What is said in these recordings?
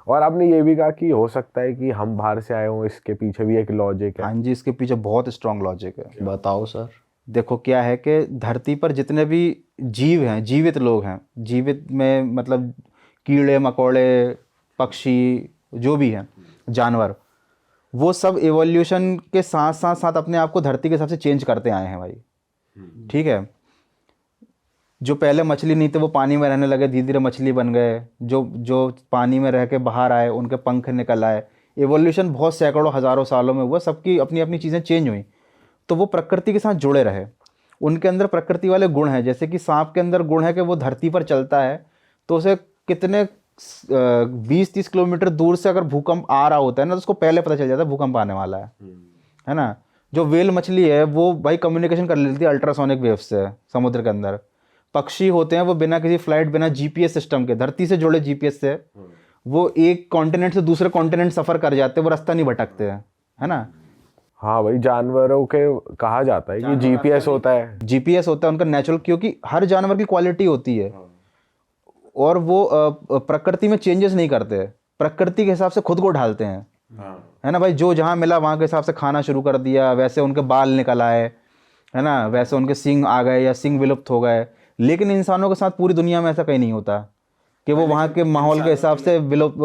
और आपने ये भी कहा कि हो सकता है कि हम बाहर से आए हों, इसके पीछे भी एक लॉजिक है। हाँ जी, इसके पीछे बहुत स्ट्रांग लॉजिक है। बताओ सर। देखो क्या है कि धरती पर जितने भी जीव हैं, जीवित लोग हैं, जीवित में मतलब कीड़े मकोड़े, पक्षी, जो भी हैं, जानवर, वो सब एवोल्यूशन के साथ साथ साथ अपने आप को धरती के हिसाब से चेंज करते आए हैं भाई। ठीक है, जो पहले मछली नहीं थे वो पानी में रहने लगे, धीरे धीरे मछली बन गए। जो जो पानी में रह के बाहर आए उनके पंख निकल आए। एवोल्यूशन बहुत सैकड़ों हज़ारों सालों में हुआ, सबकी अपनी अपनी चीज़ें चेंज हुई, तो वो प्रकृति के साथ जुड़े रहे। उनके अंदर प्रकृति वाले गुण हैं, जैसे कि सांप के अंदर गुण है कि वो धरती पर चलता है तो उसे कितने 20-30 किलोमीटर दूर से अगर भूकंप आ रहा होता है ना, तो उसको पहले पता चल जाता है भूकंप आने वाला है ना। जो वेल मछली है वो भाई कम्युनिकेशन कर लेती है अल्ट्रासोनिक वेव से समुद्र के अंदर। पक्षी होते हैं वो बिना किसी फ्लाइट, बिना जीपीएस सिस्टम के, धरती से जुड़े जीपीएस से वो एक कॉन्टिनेंट से दूसरे कॉन्टिनेंट सफ़र कर जाते हैं, वो रास्ता नहीं भटकते हैं, है ना। हाँ भाई, जानवरों के कहा जाता है कि जीपीएस होता है। जीपीएस होता है उनका नेचुरल, क्योंकि हर जानवर की क्वालिटी होती है और वो प्रकृति में चेंजेस नहीं करते, प्रकृति के हिसाब से खुद को ढालते हैं, है ना भाई। जो जहाँ मिला वहाँ के हिसाब से खाना शुरू कर दिया, वैसे उनके बाल निकल आए, है ना, वैसे उनके सींग आ गए या सींग विलुप्त हो गए। लेकिन इंसानों के साथ पूरी दुनिया में ऐसा कहीं नहीं होता कि वो वहाँ के माहौल के हिसाब से विलुप्त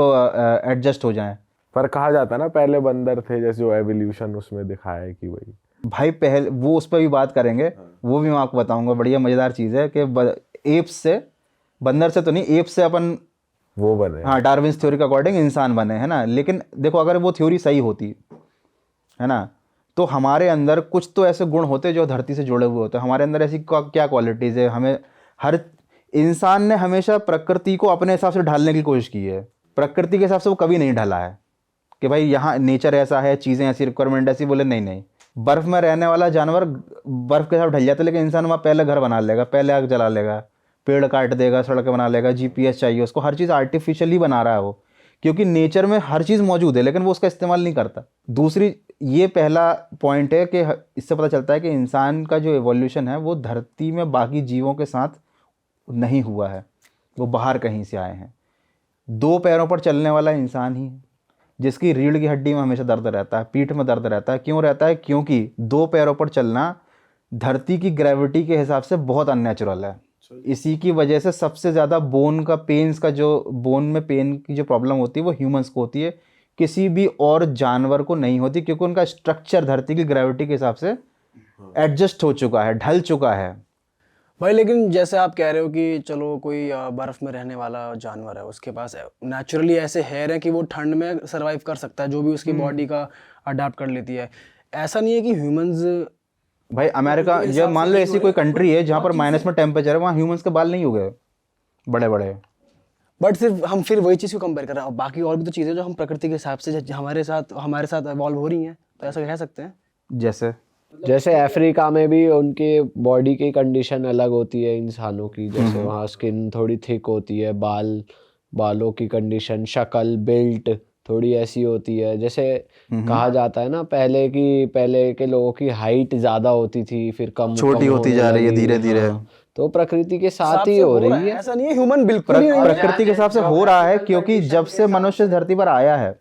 एडजस्ट हो जाएं। पर कहा जाता है ना पहले बंदर थे, जैसे जो एवोल्यूशन उसमें दिखाया है कि वही भाई पहले वो उस पर भी बात करेंगे, वो भी मैं आपको बताऊंगा। बढ़िया मज़ेदार चीज़ है कि एप्स से, बंदर से तो नहीं, एप्स से अपन वो बने। हाँ, डार्विन्स थ्योरी के अकॉर्डिंग इंसान बने, है ना। लेकिन देखो अगर वो थ्योरी सही होती, है ना, तो हमारे अंदर कुछ तो ऐसे गुण होते जो धरती से जुड़े हुए होते। हमारे अंदर ऐसी क्या क्वालिटीज़ है, हमें हर इंसान ने हमेशा प्रकृति को अपने हिसाब से ढालने की कोशिश की है। प्रकृति के हिसाब से वो कभी नहीं ढला है कि भाई यहाँ नेचर ऐसा है, चीज़ें ऐसी, रिक्वायरमेंट ऐसी, बोले नहीं नहीं। बर्फ़ में रहने वाला जानवर बर्फ़ के साथ ढल जाता है, लेकिन इंसान वहाँ पहले घर बना लेगा, पहले आग जला लेगा, पेड़ काट देगा, सड़कें बना लेगा, जीपीएस चाहिए उसको, हर चीज़ आर्टिफिशियली बना रहा है वो, क्योंकि नेचर में हर चीज़ मौजूद है लेकिन वो उसका इस्तेमाल नहीं करता। दूसरी, ये पहला पॉइंट है कि इससे पता चलता है कि इंसान का जो एवोल्यूशन है वो धरती में बाकी जीवों के साथ नहीं हुआ है, वो बाहर कहीं से आए हैं। 2 पैरों पर चलने वाला इंसान ही है, जिसकी रीढ़ की हड्डी में हमेशा दर्द रहता है, पीठ में दर्द रहता है। क्यों रहता है? क्योंकि 2 पैरों पर चलना धरती की ग्रेविटी के हिसाब से बहुत अननेचुरल है। इसी की वजह से सबसे ज़्यादा बोन का पेन्स का जो बोन में पेन की जो प्रॉब्लम होती है वो ह्यूमंस को होती है, किसी भी और जानवर को नहीं होती, क्योंकि उनका स्ट्रक्चर धरती की ग्रेविटी के हिसाब से एडजस्ट हो चुका है, ढल चुका है। भाई लेकिन जैसे आप कह रहे हो कि चलो कोई बर्फ़ में रहने वाला जानवर है, उसके पास नेचुरली ऐसे हेयर है कि वो ठंड में सरवाइव कर सकता है, जो भी उसकी बॉडी का अडाप्ट कर लेती है। ऐसा नहीं है कि ह्यूमंस, भाई अमेरिका, जब मान लो ऐसी कोई कंट्री है जहाँ पर माइनस में टेम्परेचर है, वहाँ ह्यूमंस के बाल नहीं उगे बड़े बड़े। बट सिर्फ हम फिर वही चीज़ को कंपेयर कर रहे हैं, बाकी और भी तो चीज़ें जो हम प्रकृति के हिसाब से हमारे साथ इवॉल्व हो रही हैं, तो ऐसा कह सकते हैं। जैसे अफ्रीका में भी उनके बॉडी की कंडीशन अलग होती है इंसानों की, जैसे वहाँ स्किन थोड़ी थिक होती है, बालों की कंडीशन, शक्ल, बिल्ट थोड़ी ऐसी होती है। जैसे कहा जाता है ना पहले के लोगों की हाइट ज़्यादा होती थी, फिर कम छोटी होती होने जा रही है लगी। धीरे धीरे। हाँ, तो प्रकृति के साथ ही हो रही है। ऐसा नहीं है ह्यूमन बिल्कुल ही नहीं है। प्रकृति के हिसाब से हो रहा है, क्योंकि जब से मनुष्य धरती पर आया है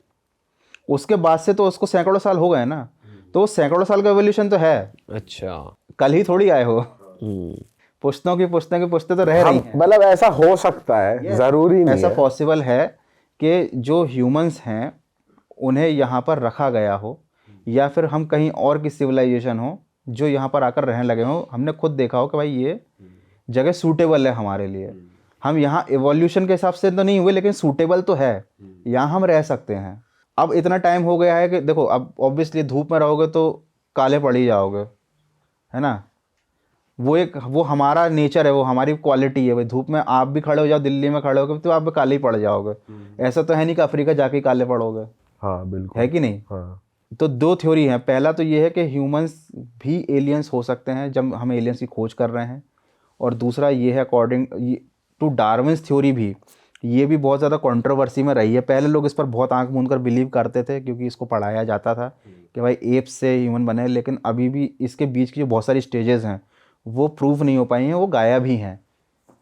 उसके बाद से तो उसको सैकड़ों साल हो गए ना, तो सैकड़ों साल का एवोल्यूशन तो है। अच्छा, कल ही थोड़ी आए हो, पुश्तों की पुश्ते तो रह रही हैं। मतलब ऐसा हो सकता है, जरूरी नहीं ऐसा है। पॉसिबल है कि जो ह्यूमंस हैं उन्हें यहाँ पर रखा गया हो, या फिर हम कहीं और की सिविलाइजेशन हो जो यहाँ पर आकर रहने लगे हो। हमने खुद देखा हो कि भाई ये जगह सूटेबल है हमारे लिए, हम यहाँ एवोल्यूशन के हिसाब से तो नहीं हुए लेकिन सूटेबल तो है, यहाँ हम रह सकते हैं। अब इतना टाइम हो गया है कि देखो, अब ऑब्वियसली धूप में रहोगे तो काले पड़ ही जाओगे, है ना। वो हमारा नेचर है, वो हमारी क्वालिटी है भाई। धूप में आप भी खड़े हो जाओ, दिल्ली में खड़े होगे तो आप भी काले ही पड़ जाओगे। ऐसा तो है नहीं कि अफ्रीका जाके ही काले पड़ोगे, हाँ बिल्कुल, है कि नहीं। हाँ। तो 2 थ्योरी हैं। पहला तो ये है कि ह्यूमंस भी एलियंस हो सकते हैं जब हम एलियंस की खोज कर रहे हैं, और दूसरा ये है अकॉर्डिंग टू डार्विन्स थ्योरी भी, ये भी बहुत ज़्यादा कंट्रोवर्सी में रही है। पहले लोग इस पर बहुत आंख मूंद कर बिलीव करते थे क्योंकि इसको पढ़ाया जाता था कि भाई एप्स से ह्यूमन बने, लेकिन अभी भी इसके बीच की जो बहुत सारी स्टेजेस हैं वो प्रूव नहीं हो पाई हैं, वो गायब ही हैं।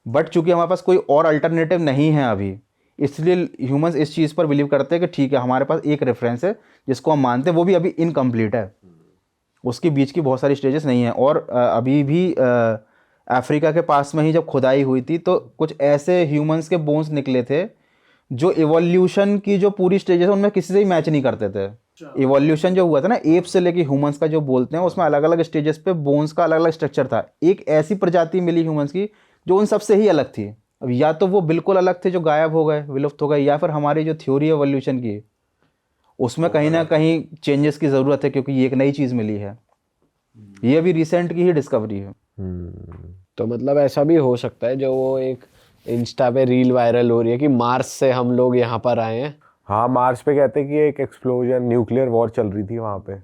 बट चूंकि हमारे पास कोई और अल्टरनेटिव नहीं है अभी, इसलिए ह्यूमंस इस चीज़ पर बिलीव करते हैं कि ठीक है हमारे पास एक रेफरेंस है जिसको हम मानते हैं, वो भी अभी इनकम्प्लीट है, उसके बीच की बहुत सारी स्टेजेस नहीं है। और अभी भी अफ्रीका के पास में ही जब खुदाई हुई थी तो कुछ ऐसे ह्यूमंस के बोन्स निकले थे जो इवोल्यूशन की जो पूरी स्टेजेस है उनमें किसी से ही मैच नहीं करते थे। इवोल्यूशन जो हुआ था ना एप से लेके ह्यूमंस का जो बोलते हैं, उसमें अलग अलग स्टेजेस पे बोन्स का अलग अलग स्ट्रक्चर था। एक ऐसी प्रजाति मिली ह्यूमंस की जो उन सबसे ही अलग थी। अब या तो वो बिल्कुल अलग थे जो गायब हो गए, विलुप्त हो गए, या फिर हमारी जो थ्योरी है इवोल्यूशन की उसमें कहीं ना कहीं चेंजेस की ज़रूरत है, क्योंकि ये एक नई चीज़ मिली है, ये अभी रिसेंट की ही डिस्कवरी है। तो मतलब ऐसा भी हो सकता है जो वो एक इंस्टा पे रील वायरल हो रही है कि मार्स से हम लोग यहाँ पर आए हैं। हाँ, मार्स पे कहते हैं कि एक एक्सप्लोजन, न्यूक्लियर वॉर चल रही थी वहां पे,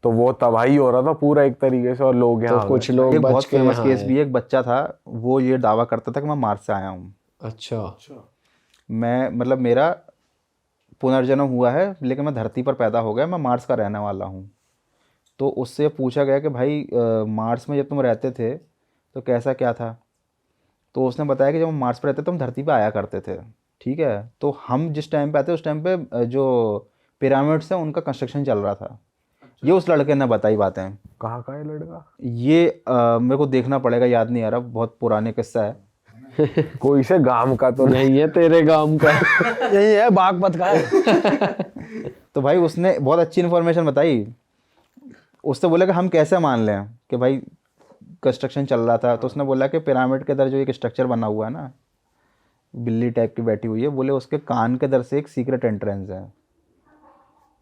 तो वो तबाही हो रहा था पूरा एक तरीके से, और लोग यहाँ तो कुछ लोग एक बच बहुत के फेमस यहाँ केस आए। भी है, एक बच्चा था वो ये दावा करता था कि मैं मार्स से आया हूँ। अच्छा। मैं मतलब मेरा पुनर्जन्म हुआ है लेकिन मैं धरती पर पैदा हो गया, मैं मार्स का रहने वाला हूँ। तो उससे पूछा गया कि भाई मार्स में जब तुम रहते थे तो कैसा क्या था? तो उसने बताया कि जब हम मार्स पर रहते थे हम धरती पे आया करते थे, ठीक है। तो हम जिस टाइम पे आते उस टाइम पे जो पिरामिड्स हैं उनका कंस्ट्रक्शन चल रहा था। ये उस लड़के ने बताई बातें। कहाँ का है लड़का? ये मेरे को देखना पड़ेगा, याद नहीं आ रहा, बहुत पुराने किस्सा है। कोई से गांव का तो नहीं? नहीं है तेरे गांव का। यही है, बागपत का है। तो भाई उसने बहुत अच्छी इन्फॉर्मेशन बताई। उससे बोला कि हम कैसे मान लें कि भाई कंस्ट्रक्शन चल रहा था। तो उसने बोला कि पिरामिड के इधर जो एक स्ट्रक्चर बना हुआ है ना, बिल्ली टाइप की बैठी हुई है, बोले उसके कान के इधर से एक सीक्रेट एंट्रेंस है।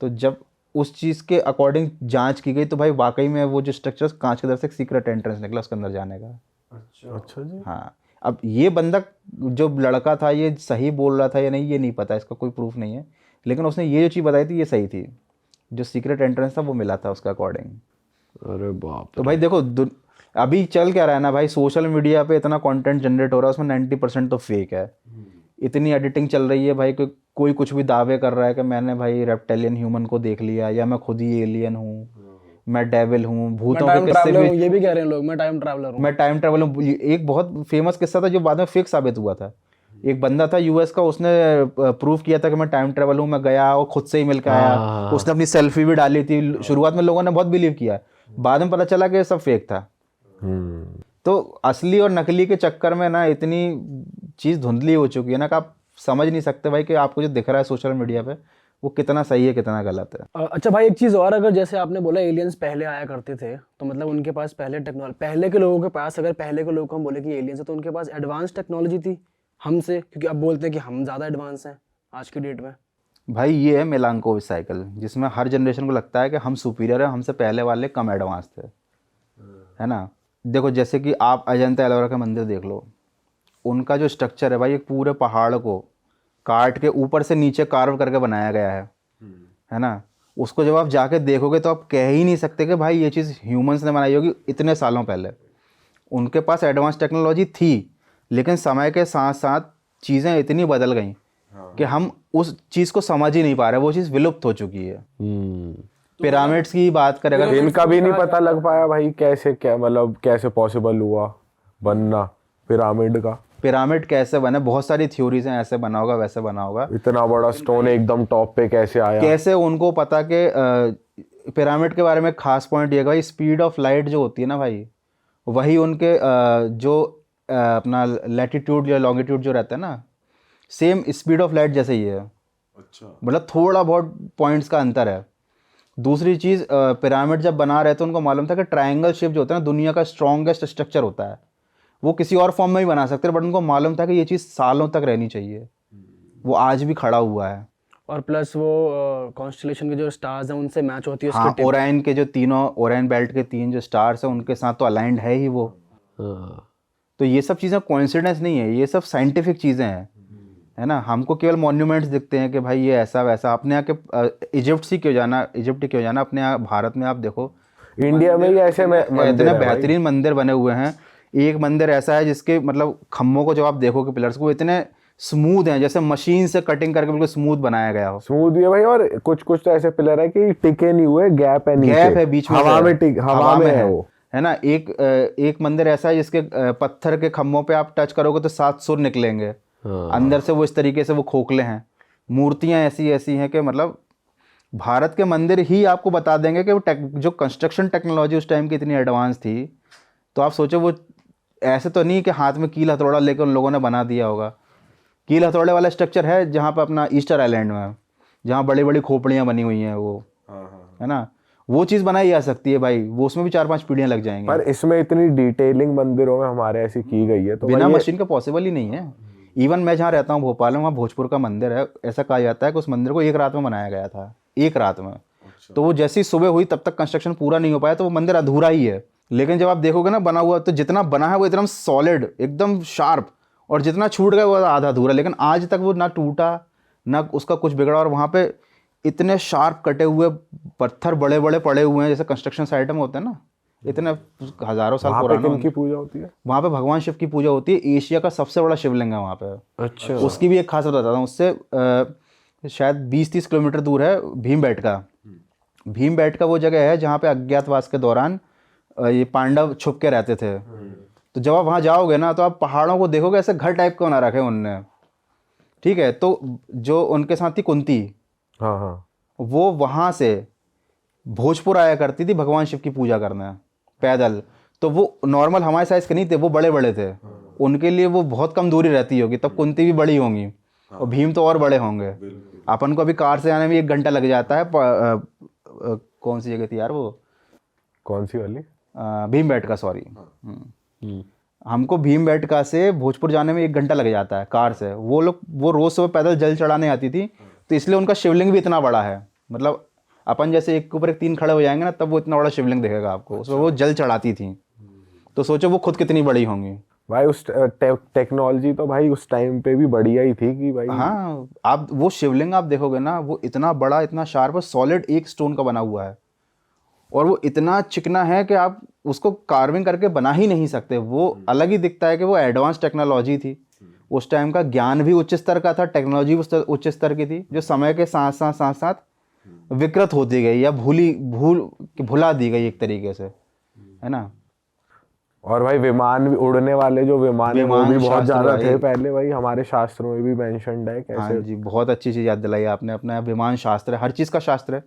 तो जब उस चीज़ के अकॉर्डिंग जांच की गई तो भाई वाकई में वो जो स्ट्रक्चर कांच के इधर से एक सीक्रेट एंट्रेंस निकला उसके अंदर जाने का। अच्छा जी। हाँ, अब ये बंदा जो लड़का था ये सही बोल रहा था या नहीं ये नहीं पता, इसका कोई प्रूफ नहीं है, लेकिन उसने ये जो चीज़ बताई थी ये सही थी। जो सीक्रेट एंट्रेंस था वो मिला था उसके अकॉर्डिंग। अरे बाप तो भाई देखो अभी चल क्या रहा है ना भाई, सोशल मीडिया पे इतना कंटेंट जनरेट हो रहा है उसमें 90% तो फेक है। इतनी एडिटिंग चल रही है भाई, कोई कुछ भी दावे कर रहा है कि मैंने भाई रेप्टेलियन ह्यूमन को देख लिया, या मैं खुद ही एलियन हूँ, मैं डेविल हूँ, भूतों के किस्से भी। ये भी कह रहे हैं लोग मैं टाइम ट्रैवलर हूँ। मैं टाइम ट्रैवल हूँ। एक बहुत फेमस किस्सा था जो बाद में फेक साबित हुआ था। एक बंदा था यूएस का, उसने प्रूव किया था कि मैं टाइम ट्रैवल हूँ, मैं गया और खुद से ही मिल के आया। उसने अपनी सेल्फी भी डाली थी। शुरुआत में लोगों ने बहुत बिलीव किया, बाद में पता चला कि सब फेक था। तो असली और नकली के चक्कर में ना इतनी चीज़ धुंधली हो चुकी है ना कि आप समझ नहीं सकते भाई कि आपको जो दिख रहा है सोशल मीडिया पे वो कितना सही है कितना गलत है। अच्छा भाई, एक चीज़ और, अगर जैसे आपने बोला एलियंस पहले आया करते थे तो मतलब उनके पास पहले टेक्नोलॉजी, पहले के लोगों के पास, अगर पहले के लोगों को हम बोले कि एलियंस है तो उनके पास एडवांस टेक्नोलॉजी थी हमसे, क्योंकि अब बोलते हैं कि हम ज़्यादा एडवांस हैं आज की डेट में। भाई ये है मिलांकोविच साइकिल, जिसमें हर जनरेशन को लगता है कि हम सुपीरियर है, हमसे पहले वाले कम एडवांस थे, है ना। देखो जैसे कि आप अजंता एलोरा का मंदिर देख लो, उनका जो स्ट्रक्चर है भाई एक पूरे पहाड़ को काट के ऊपर से नीचे कार्व करके बनाया गया है ना। उसको जब आप जाके देखोगे तो आप कह ही नहीं सकते कि भाई ये चीज़ ह्यूमंस ने बनाई होगी इतने सालों पहले। उनके पास एडवांस टेक्नोलॉजी थी, लेकिन समय के साथ साथ चीज़ें इतनी बदल गई कि हम उस चीज़ को समझ ही नहीं पा रहे, वो चीज़ विलुप्त हो चुकी है। पिरामिड्स की बात करें अगर, इनका भी नहीं पता लग पाया भाई कैसे, क्या मतलब कैसे पॉसिबल हुआ बनना पिरामिड का। पिरामिड कैसे बने, बहुत सारी थ्योरीज हैं, ऐसे बना होगा वैसे बना होगा। इतना बड़ा स्टोन एकदम टॉप पे कैसे आया? कैसे उनको पता कि पिरामिड के बारे में खास पॉइंट ये है भाई, स्पीड ऑफ लाइट जो होती है ना भाई, वही उनके जो अपना लैटिट्यूड या लॉन्गिट्यूड जो रहता है ना, सेम स्पीड ऑफ लाइट जैसे ही है। अच्छा, मतलब थोड़ा बहुत पॉइंट्स का अंतर है। दूसरी चीज़, पिरामिड जब बना रहे थे उनको मालूम था कि ट्रायंगल शेप जो होता है ना दुनिया का स्ट्रॉन्गेस्ट स्ट्रक्चर होता है, वो किसी और फॉर्म में भी बना सकते हैं, बट उनको मालूम था कि ये चीज़ सालों तक रहनी चाहिए। वो आज भी खड़ा हुआ है। और प्लस वो कॉन्स्टेलेशन के जो स्टार्स हैं उनसे मैच होती है उसकी हाँ, ओराइन के जो तीनों, ओराइन बेल्ट के 3 जो स्टार्स हैं उनके साथ तो अलाइंड है ही वो। तो ये सब चीज़ें कोइंसिडेंस नहीं है, ये सब साइंटिफिक चीज़ें हैं, है ना। हमको केवल मॉन्यूमेंट्स दिखते हैं कि भाई ये ऐसा वैसा। अपने यहाँ के इजिप्ट ही क्यों जाना, अपने यहाँ भारत में आप देखो इंडिया में ही ऐसे इतने बेहतरीन मंदिर बने हुए हैं। एक मंदिर ऐसा है जिसके मतलब खम्भों को जब आप देखोगे पिलर्स को, इतने स्मूथ हैं जैसे मशीन से कटिंग करके बिल्कुल स्मूथ बनाया गया हो। स्मूथ भी है भाई, और कुछ कुछ तो ऐसे पिलर है कि टिके नहीं हुए, गैप है नीचे, गैप है बीच में, हवा में हवा में है वो, है ना। एक मंदिर ऐसा है जिसके पत्थर के खम्भों पे आप टच करोगे तो 7 सुर निकलेंगे। हाँ। अंदर से वो इस तरीके से वो खोखले हैं, मूर्तियां ऐसी ऐसी हैं कि मतलब भारत के मंदिर ही आपको बता देंगे कि वो जो कंस्ट्रक्शन टेक्नोलॉजी उस टाइम की इतनी एडवांस थी। तो आप सोचो वो ऐसे तो नहीं कि हाथ में कील हथौड़ा लेकर उन लोगों ने बना दिया होगा। कील हथौड़े वाला स्ट्रक्चर है जहाँ पे अपना ईस्टर आइलैंड में, जहाँ बड़ी बड़ी खोपड़ियाँ बनी हुई हैं वो, है ना, वो चीज़ बनाई जा सकती है भाई, वो उसमें भी 4-5 पीढ़ियाँ लग जाएंगी। पर इसमें इतनी डिटेलिंग मंदिरों में हमारे ऐसी की गई है तो बिना भाई ये- मशीन का पॉसिबल ही नहीं है। इवन मैं जहाँ रहता हूँ भोपाल में, वहाँ भोजपुर का मंदिर है, ऐसा कहा जाता है कि उस मंदिर को एक रात में बनाया गया था, एक रात में। तो वो जैसी सुबह हुई तब तक कंस्ट्रक्शन पूरा नहीं हो पाया, तो वो मंदिर अधूरा ही है। लेकिन जब आप देखोगे ना बना हुआ, तो जितना बना है वो एकदम सॉलिड, एकदम शार्प, और जितना छूट गया वो आधा अधूरा। लेकिन आज तक वो ना टूटा ना उसका कुछ बिगड़ा, और वहाँ पे इतने शार्प कटे हुए पत्थर बड़े बड़े पड़े हुए हैं, जैसे कंस्ट्रक्शन साइट में होते हैं ना, इतने हज़ारों साल वहाँ पे पुराना। किनकी पूजा होती है? वहाँ पे भगवान शिव की पूजा होती है। एशिया का सबसे बड़ा शिवलिंग है वहाँ पे। अच्छा। उसकी भी एक खासियत बताता हूँ। उससे शायद 20-30 किलोमीटर दूर है भीमबेटका। भीमबेटका वो जगह है जहाँ पे अज्ञातवास के दौरान ये पांडव छुप के रहते थे। तो जब आप वहाँ जाओगे ना, तो आप पहाड़ों को देखोगे ऐसे घर टाइप का बना रखे उनने, ठीक है। तो जो उनके साथ थी कुंती, हाँ हाँ। वो वहाँ से भोजपुर आया करती थी भगवान शिव की पूजा करने पैदल। तो वो नॉर्मल हमारे साइज के नहीं थे, वो बड़े बड़े थे। उनके लिए वो बहुत कम दूरी रहती होगी, तब कुंती भी बड़ी होंगी और भीम तो और बड़े होंगे। अपन को अभी कार से आने में 1 घंटा लग जाता है। कौन सी जगह थी यार वो, कौन सी वाली? भीमबेटका, सॉरी। हमको भीमबेटका से भोजपुर जाने में 1 घंटा लग जाता है कार से। वो लोग वो रोज़ सुबह पैदल जल चढ़ाने आती थी, तो इसलिए उनका शिवलिंग भी इतना बड़ा है। मतलब अपन जैसे एक के ऊपर एक 3 खड़े हो जाएंगे ना, तब वो इतना बड़ा शिवलिंग दिखेगा आपको। उसमें वो जल चढ़ाती थी, तो सोचो वो खुद कितनी बड़ी होंगी। भाई उस टेक्नोलॉजी तो भाई उस टाइम पे भी बढ़िया ही थी कि भाई। हाँ, आप वो शिवलिंग आप देखोगे ना, वो इतना बड़ा, इतना शार्प, सॉलिड एक स्टोन का बना हुआ है, और वो इतना चिकना है कि आप उसको कार्विंग करके बना ही नहीं सकते। वो अलग ही दिखता है कि वो एडवांस टेक्नोलॉजी थी। उस टाइम का ज्ञान भी उच्च स्तर का था, टेक्नोलॉजी उच्च स्तर की थी, जो समय के साथ साथ साथ साथ विकृत होती गई या भुला दी गई एक तरीके से, है ना। और भाई विमान भी, उड़ने वाले जो विमान है वो भी बहुत शास्त्र ज्यादा भाई। थे पहले भाई, हमारे शास्त्रों में भी मेंशन्ड है हाँ कैसे। जी, बहुत अच्छी चीज़ याद दिलाई आपने। अपना विमान शास्त्र है, हर चीज़ का शास्त्र है।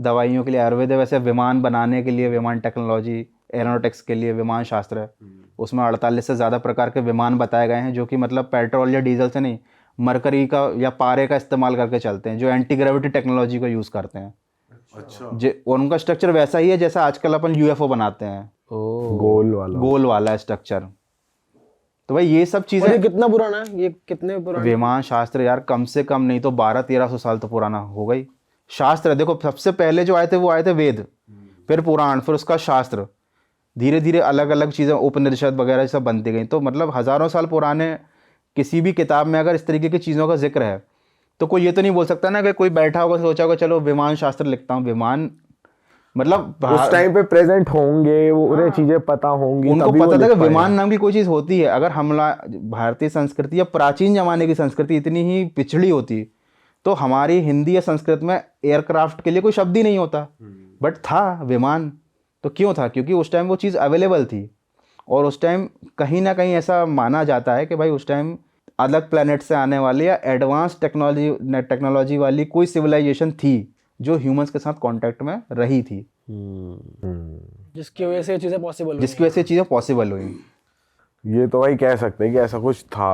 दवाइयों के लिए आयुर्वेद है, वैसे विमान बनाने के लिए विमान टेक्नोलॉजी, एरोनॉटिक्स के लिए विमान शास्त्र है। उसमें 48 से ज़्यादा प्रकार के विमान बताए गए हैं, जो कि मतलब पेट्रोल या डीजल से नहीं, मरकरी का या पारे का इस्तेमाल करके चलते हैं, जो एंटी ग्रेविटी टेक्नोलॉजी को यूज़ करते हैं। अच्छा। और उनका स्ट्रक्चर वैसा ही है जैसा आजकल अपन यूएफओ बनाते हैं, गोल वाला स्ट्रक्चर। तो भाई ये सब और चीज़ें। ये कितना पुराना है, ये कितने पुराना? विमान शास्त्र यार कम से कम नहीं तो 1200-1300 साल तो पुराना हो गई। शास्त्र देखो, सबसे पहले जो आए थे वो आए थे वेद, फिर पुराण, फिर उसका शास्त्र। धीरे धीरे अलग अलग चीज़ें, उपनिषद वगैरह सब बनती गई। तो मतलब हज़ारों साल पुराने किसी भी किताब में अगर इस तरीके की चीज़ों का जिक्र है, तो कोई ये तो नहीं बोल सकता ना कि कोई बैठा होगा सोचा होगा चलो विमान शास्त्र लिखता हूँ। विमान मतलब उस टाइम पे प्रेजेंट होंगे वो, उन्हें चीजें पता होंगी, उनको तभी वो पता था लिख कि पाए। विमान नाम की कोई चीज़ होती है। अगर हमला भारतीय संस्कृति या प्राचीन जमाने की संस्कृति इतनी ही पिछड़ी होती, तो हमारी हिंदी या संस्कृत में एयरक्राफ्ट के लिए कोई शब्द ही नहीं होता। बट था विमान, तो क्यों था? क्योंकि उस टाइम वो चीज़ अवेलेबल थी। और उस टाइम कहीं ना कहीं ऐसा माना जाता है कि भाई उस टाइम अलग प्लेनेट से आने वाले या एडवांस टेक्नोलॉजी वाली कोई सिविलाइजेशन थी जो ह्यूमंस के साथ कांटेक्ट में रही थी, जिसकी वजह से ये चीज़ें पॉसिबल जिसकी वजह से चीज़ें पॉसिबल हुई। ये तो भाई कह सकते हैं कि ऐसा कुछ था।